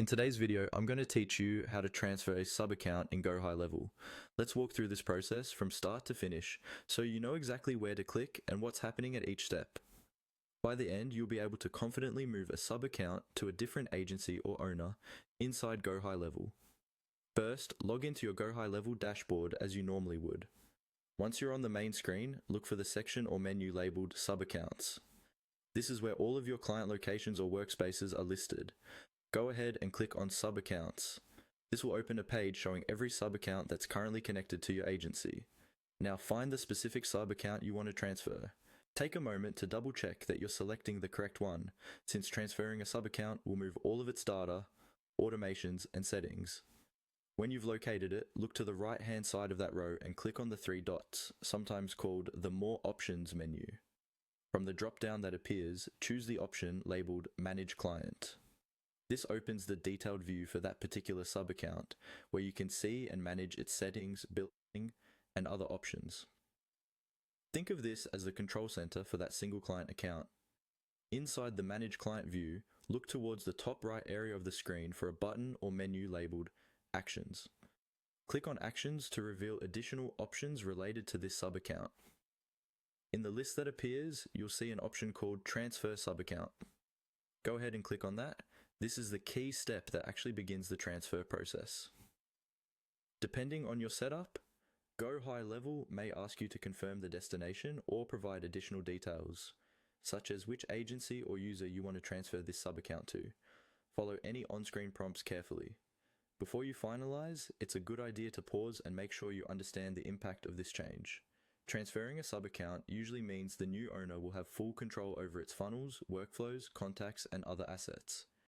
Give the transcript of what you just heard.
In today's video, I'm going to teach you how to transfer a sub-account in Go High Level. Let's walk through this process from start to finish so you know exactly where to click and what's happening at each step. By the end, you'll be able to confidently move a sub-account to a different agency or owner inside Go High Level. First, log into your Go High Level dashboard as you normally would. Once you're on the main screen, look for the section or menu labeled Sub-Accounts. This is where all of your client locations or workspaces are listed. Go ahead and click on Sub-Accounts. This will open a page showing every sub-account that's currently connected to your agency. Now find the specific sub-account you want to transfer. Take a moment to double check that you're selecting the correct one, since transferring a sub-account will move all of its data, automations, and settings. When you've located it, look to the right-hand side of that row and click on the three dots, sometimes called the More Options menu. From the drop-down that appears, choose the option labeled Manage Client. This opens the detailed view for that particular sub-account, where you can see and manage its settings, billing, and other options. Think of this as the control center for that single client account. Inside the Manage Client view, look towards the top right area of the screen for a button or menu labeled Actions. Click on Actions to reveal additional options related to this sub-account. In the list that appears, you'll see an option called Transfer Sub-Account. Go ahead and click on that. This is the key step that actually begins the transfer process. Depending on your setup, Go High Level may ask you to confirm the destination or provide additional details, such as which agency or user you want to transfer this sub-account to. Follow any on-screen prompts carefully. Before you finalize, it's a good idea to pause and make sure you understand the impact of this change. Transferring a sub-account usually means the new owner will have full control over its funnels, workflows, contacts, and other assets.